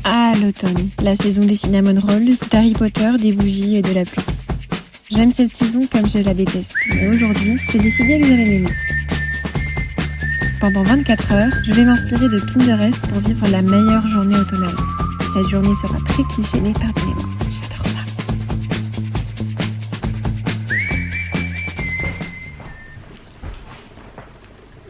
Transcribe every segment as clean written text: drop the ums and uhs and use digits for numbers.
Ah, l'automne, la saison des cinnamon rolls, d'Harry Potter, des bougies et de la pluie. J'aime cette saison comme je la déteste, mais aujourd'hui, j'ai décidé que j'allais l'aimer. Pendant 24 heures, je vais m'inspirer de Pinterest pour vivre la meilleure journée automnale. Cette journée sera très cliché, mais pardonnez-moi, j'adore ça.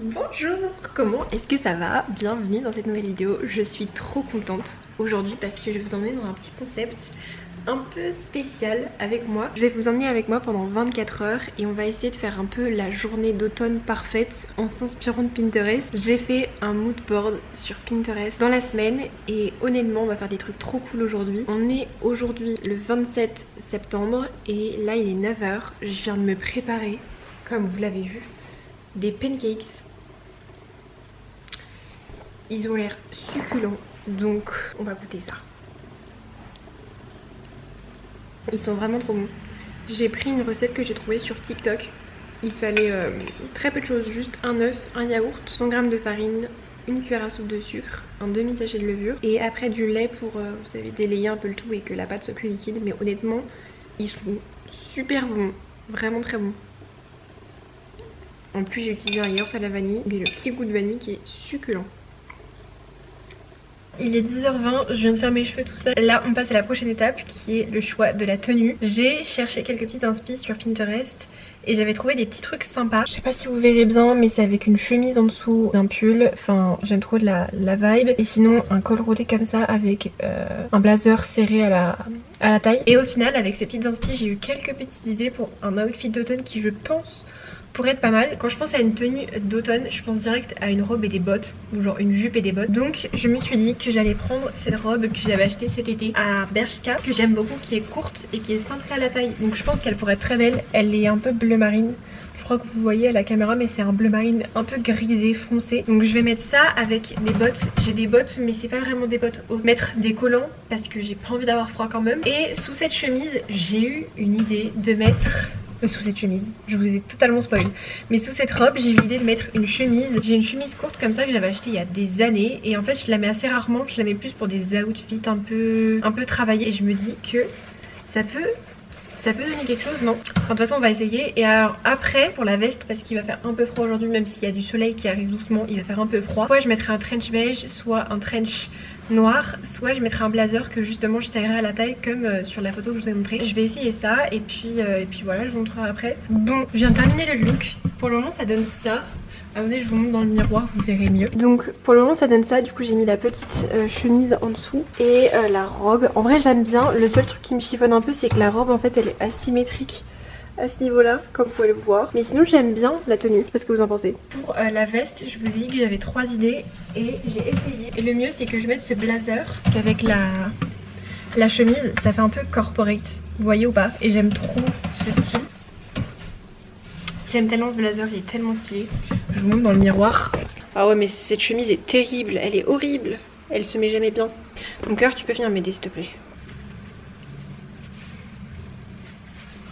Bonjour, comment est-ce que ça va? Bienvenue dans cette nouvelle vidéo. Je suis trop contente aujourd'hui parce que je vais vous emmener dans un petit concept un peu spécial avec moi. Je vais vous emmener avec moi pendant 24 heures et on va essayer de faire un peu la journée d'automne parfaite en s'inspirant de Pinterest. J'ai fait un mood board sur Pinterest dans la semaine et honnêtement on va faire des trucs trop cool aujourd'hui. On est aujourd'hui le 27 septembre et là il est 9 h. Je viens de me préparer, comme vous l'avez vu, des pancakes. Ils ont l'air succulents, donc on va goûter ça. Ils sont vraiment trop bons. J'ai pris une recette que j'ai trouvée sur TikTok. Il fallait très peu de choses, juste un œuf, un yaourt, 100 g de farine, une cuillère à soupe de sucre, un demi-sachet de levure et après du lait pour, vous savez, délayer un peu le tout et que la pâte soit plus liquide. Mais honnêtement, ils sont super bons, vraiment très bons. En plus j'ai utilisé un yaourt à la vanille, mais le petit goût de vanille qui est succulent. Il est 10h20, je viens de faire mes cheveux, tout ça. Là on passe à la prochaine étape qui est le choix de la tenue. J'ai cherché quelques petites inspi sur Pinterest et j'avais trouvé des petits trucs sympas. Je sais pas si vous verrez bien mais c'est avec une chemise en dessous d'un pull. Enfin j'aime trop la vibe. Et sinon un col roulé comme ça avec un blazer serré à la taille. Et au final avec ces petites inspi j'ai eu quelques petites idées pour un outfit d'automne qui je pense pourrait être pas mal. Quand je pense à une tenue d'automne, je pense direct à une robe et des bottes, ou genre une jupe et des bottes. Donc je me suis dit que j'allais prendre cette robe que j'avais achetée cet été à Bershka, que j'aime beaucoup, qui est courte et qui est cintrée à la taille. Donc je pense qu'elle pourrait être très belle. Elle est un peu bleu marine. Je crois que vous voyez à la caméra, mais c'est un bleu marine un peu grisé foncé. Donc je vais mettre ça avec des bottes. J'ai des bottes mais c'est pas vraiment des bottes hautes. Mettre des collants parce que j'ai pas envie d'avoir froid quand même. Et sous cette chemise, j'ai eu une idée de mettre... sous cette chemise, je vous ai totalement spoil. Mais sous cette robe, j'ai eu l'idée de mettre une chemise. J'ai une chemise courte comme ça que j'avais achetée il y a des années. Et en fait, je la mets assez rarement. Je la mets plus pour des outfits un peu travaillés. Et je me dis que ça peut donner quelque chose, non? Enfin, de toute façon, on va essayer. Et alors après, pour la veste, parce qu'il va faire un peu froid aujourd'hui, même s'il y a du soleil qui arrive doucement, il va faire un peu froid. Soit je mettrai un trench beige, soit un trench noir, soit je mettrai un blazer que justement je taillerai à la taille comme sur la photo que je vous ai montré. Je vais essayer ça et puis voilà, je vous montrerai après. Bon, je viens de terminer le look. Pour le moment ça donne ça. Attendez, je vous montre dans le miroir, vous verrez mieux. Donc pour le moment ça donne ça, du coup j'ai mis la petite chemise en dessous et la robe. En vrai j'aime bien, le seul truc qui me chiffonne un peu c'est que la robe en fait elle est asymétrique à ce niveau là, comme vous pouvez le voir. Mais sinon j'aime bien la tenue, je sais pas ce que vous en pensez. Pour la veste, je vous ai dit que j'avais 3 idées et j'ai essayé. Et le mieux c'est que je mette ce blazer qu'avec la chemise ça fait un peu corporate, vous voyez ou pas? Et j'aime trop ce style. J'aime tellement ce blazer, il est tellement stylé. Je vous montre dans le miroir. Ah ouais mais cette chemise est terrible, elle est horrible. Elle se met jamais bien. Mon cœur, tu peux venir m'aider s'il te plaît.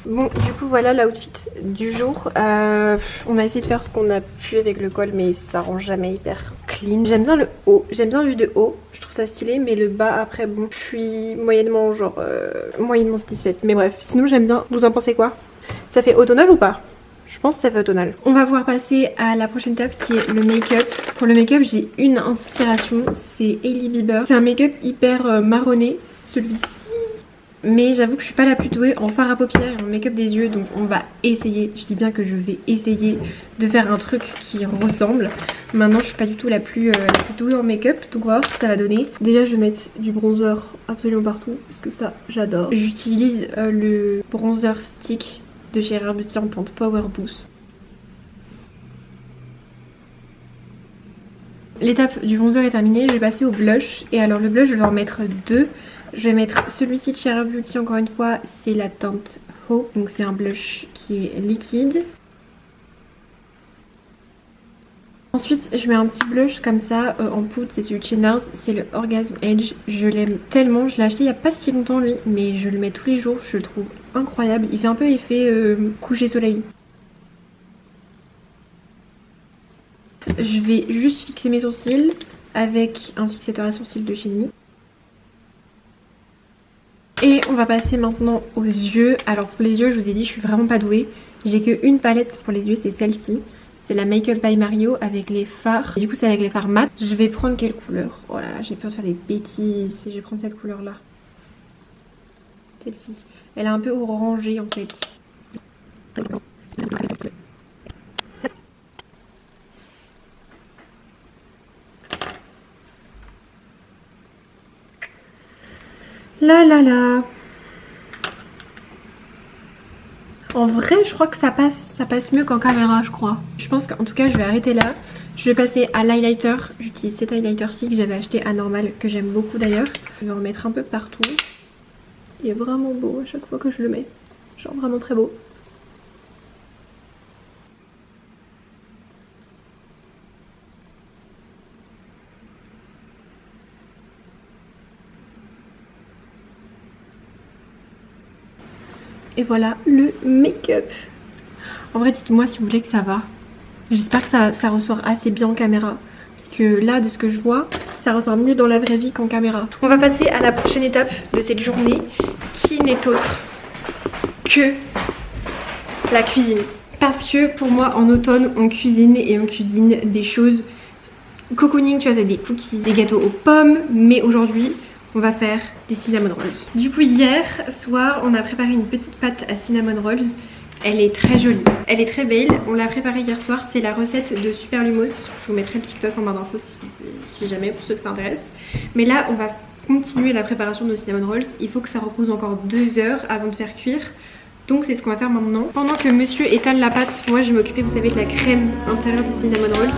Bon, du coup voilà l'outfit du jour. On a essayé de faire ce qu'on a pu avec le col, mais ça rend jamais hyper clean. J'aime bien le haut, j'aime bien le vue de haut, je trouve ça stylé, mais le bas après bon, je suis moyennement moyennement satisfaite. Mais bref, sinon j'aime bien. Vous en pensez quoi? Ça fait automnal ou pas? Je pense que ça fait automnal. On va pouvoir passer à la prochaine étape qui est le make-up. Pour le make-up j'ai une inspiration, c'est Hailey Bieber. C'est un make-up hyper marronné, celui-ci. Mais j'avoue que je suis pas la plus douée en fard à paupières et en make-up des yeux, donc on va essayer, je dis bien que je vais essayer de faire un truc qui ressemble. Maintenant je suis pas du tout la plus douée en make-up, donc on va voir ce que ça va donner. Déjà je vais mettre du bronzer absolument partout, parce que ça j'adore. J'utilise le bronzer stick de chez Rare Beauty en teinte Power Boost. L'étape du bronzer est terminée, je vais passer au blush. Et alors le blush je vais en mettre deux. Je vais mettre celui-ci de chez Rare Beauty encore une fois, c'est la teinte Ho. Donc c'est un blush qui est liquide. Ensuite je mets un petit blush comme ça en poudre, c'est celui de chez NARS, c'est le Orgasm Edge. Je l'aime tellement, je l'ai acheté il n'y a pas si longtemps lui, mais je le mets tous les jours, je le trouve incroyable. Il fait un peu effet coucher soleil. Je vais juste fixer mes sourcils avec un fixateur à sourcils de chez NYX. Et on va passer maintenant aux yeux. Alors pour les yeux, je vous ai dit, je suis vraiment pas douée. J'ai qu'une palette pour les yeux, c'est celle-ci. C'est la Make Up by Mario avec les fards. Et du coup, c'est avec les fards mat. Je vais prendre quelle couleur? Oh là là, j'ai peur de faire des bêtises. Je vais prendre cette couleur-là. Celle-ci. Elle est un peu orangée en fait. Là là là. En vrai, je crois que ça passe mieux qu'en caméra, je crois. Je pense qu'en tout cas, je vais arrêter là. Je vais passer à l'highlighter. J'utilise cet highlighter-ci que j'avais acheté à Normal, que j'aime beaucoup d'ailleurs. Je vais en mettre un peu partout. Il est vraiment beau à chaque fois que je le mets. Genre vraiment très beau. Et voilà le make-up. En vrai, dites-moi si vous voulez que ça va. J'espère que ça ressort assez bien en caméra. Parce que là, de ce que je vois, ça ressort mieux dans la vraie vie qu'en caméra. On va passer à la prochaine étape de cette journée, qui n'est autre que la cuisine. Parce que pour moi, en automne, on cuisine et on cuisine des choses cocooning, tu vois, c'est des cookies, des gâteaux aux pommes. Mais aujourd'hui, on va faire des cinnamon rolls. Du coup, hier soir, on a préparé une petite pâte à cinnamon rolls. Elle est très jolie, elle est très belle. On l'a préparée hier soir, c'est la recette de Super Lumos. Je vous mettrai le TikTok en barre d'infos si jamais, pour ceux que ça intéresse. Mais là, on va continuer la préparation de nos cinnamon rolls. Il faut que ça repose encore 2 heures avant de faire cuire. Donc c'est ce qu'on va faire maintenant. Pendant que monsieur étale la pâte, moi je vais m'occuper, vous savez, de la crème intérieure des cinnamon rolls.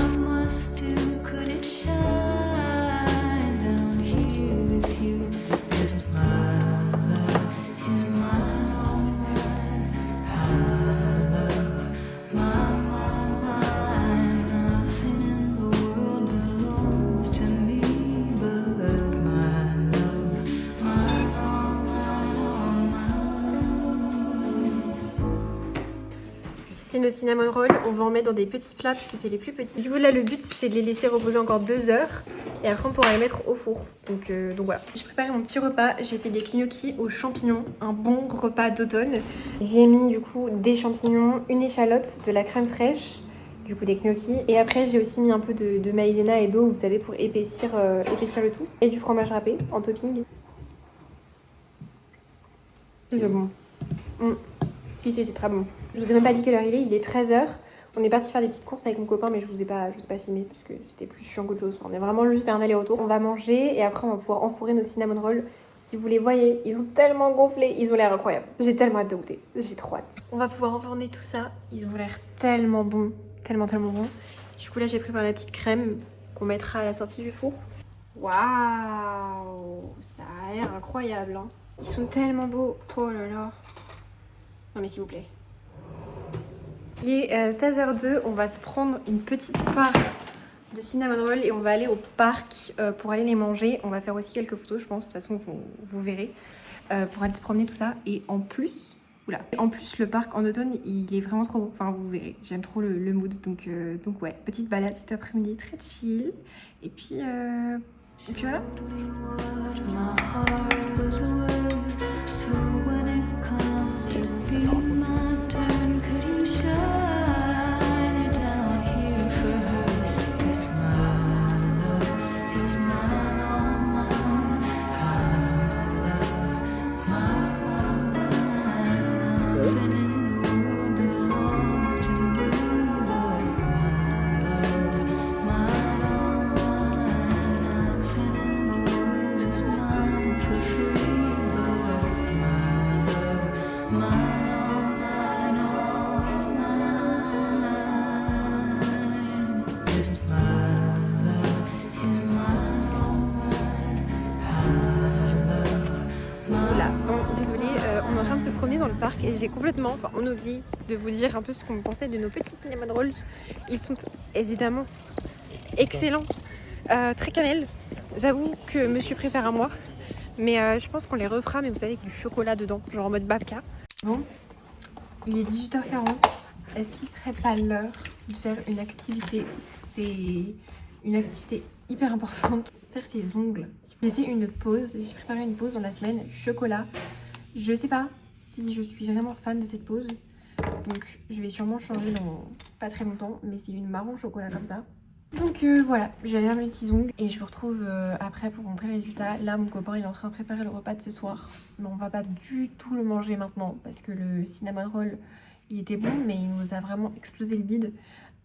C'est nos cinnamon rolls, on va en mettre dans des petits plats parce que c'est les plus petits. Du coup là le but c'est de les laisser reposer encore 2 heures et après on pourra les mettre au four. Donc voilà. J'ai préparé mon petit repas, j'ai fait des gnocchis aux champignons, un bon repas d'automne. J'ai mis du coup des champignons, une échalote, de la crème fraîche, du coup des gnocchis. Et après j'ai aussi mis un peu de maïzena et d'eau, vous savez, pour épaissir le tout. Et du fromage râpé en topping. C'est bon. Si, c'était très bon. Je vous ai même pas dit quelle heure il est 13 h. On est parti faire des petites courses avec mon copain, mais je vous ai pas filmé parce que c'était plus chiant qu'autre chose. On est vraiment juste fait un aller-retour. On va manger et après on va pouvoir enfourrer nos cinnamon rolls. Si vous les voyez, ils ont tellement gonflé, ils ont l'air incroyables. J'ai tellement hâte de goûter, j'ai trop hâte. On va pouvoir enfourner tout ça, ils ont l'air tellement bons, tellement bons. Du coup là j'ai préparé la petite crème qu'on mettra à la sortie du four. Waouh, ça a l'air incroyable, hein. Ils sont tellement beaux, oh là là. Non mais s'il vous plaît. Il est 16h02, on va se prendre une petite part de cinnamon roll et on va aller au parc pour aller les manger. On va faire aussi quelques photos, je pense, de toute façon vous verrez, pour aller se promener tout ça. Et en plus, le parc en automne, il est vraiment trop beau. Enfin, vous verrez, j'aime trop le mood. Donc ouais, petite balade cet après-midi, très chill. Et puis voilà. On est en train de se promener dans le parc et j'ai complètement, on oublie de vous dire un peu ce qu'on pensait de nos petits cinnamon rolls. Ils sont évidemment excellents, très cannelle. J'avoue que monsieur préfère à moi, mais je pense qu'on les refera, mais vous savez, avec du chocolat dedans, genre en mode babka. Bon, il est 18h40. Est-ce qu'il serait pas l'heure de faire une activité? C'est une activité hyper importante. Faire ses ongles. J'ai fait une pause, j'ai préparé une pause dans la semaine, chocolat. Je sais pas si je suis vraiment fan de cette pause. Donc je vais sûrement changer dans pas très longtemps. Mais c'est une marron chocolat comme ça. Donc voilà, je vais faire mes petits ongles et je vous retrouve après pour montrer les résultats. Là mon copain il est en train de préparer le repas de ce soir. Mais on va pas du tout le manger maintenant parce que le cinnamon roll il était bon mais il nous a vraiment explosé le bide.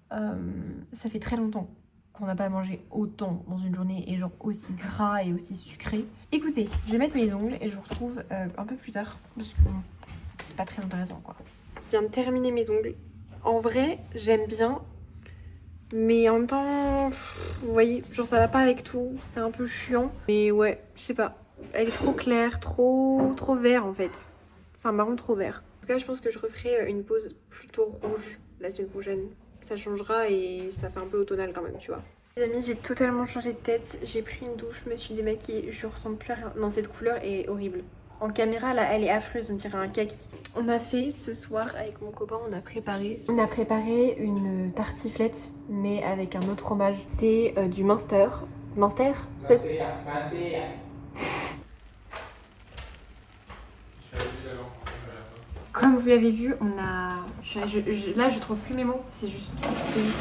Ça fait très longtemps qu'on n'a pas mangé autant dans une journée et genre aussi gras et aussi sucré. Écoutez, je vais mettre mes ongles et je vous retrouve un peu plus tard parce que c'est pas très intéressant quoi. Je viens de terminer mes ongles. En vrai j'aime bien. Mais en même temps, vous voyez, genre ça va pas avec tout, c'est un peu chiant. Mais ouais, je sais pas, elle est trop claire, trop vert en fait. C'est un marron trop vert. En tout cas, je pense que je referai une pause plutôt rouge la semaine prochaine. Ça changera et ça fait un peu automnal quand même, tu vois. Les amis, j'ai totalement changé de tête. J'ai pris une douche, je me suis démaquillée, je ressemble plus à rien. Non, cette couleur est horrible. En caméra, là, elle est affreuse, on dirait un kaki. On a fait ce soir avec mon copain, on a préparé une tartiflette, mais avec un autre fromage. C'est du Munster. Munster. Comme vous l'avez vu, on a... là, je trouve plus mes mots. C'est juste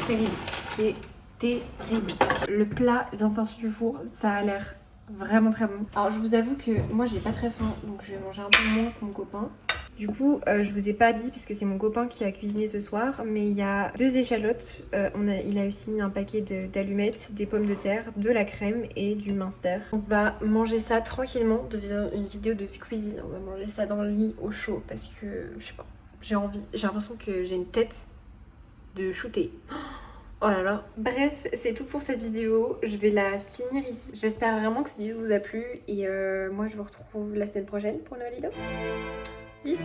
terrible. C'est terrible. Le plat vient de sortir du four. Ça a l'air vraiment très bon. Alors, je vous avoue que moi, j'ai pas très faim. Donc, je vais manger un peu moins que mon copain. Du coup, je vous ai pas dit puisque c'est mon copain qui a cuisiné ce soir, mais il y a 2 échalotes, il a aussi mis un paquet d'allumettes, des pommes de terre, de la crème et du Munster. On va manger ça tranquillement, devient une vidéo de Squeezie. On va manger ça dans le lit au chaud parce que, je sais pas, j'ai envie, j'ai l'impression que j'ai une tête de shooter. Oh là là. Bref, c'est tout pour cette vidéo. Je vais la finir ici. J'espère vraiment que cette vidéo vous a plu et moi je vous retrouve la semaine prochaine pour une nouvelle vidéo. Bisous.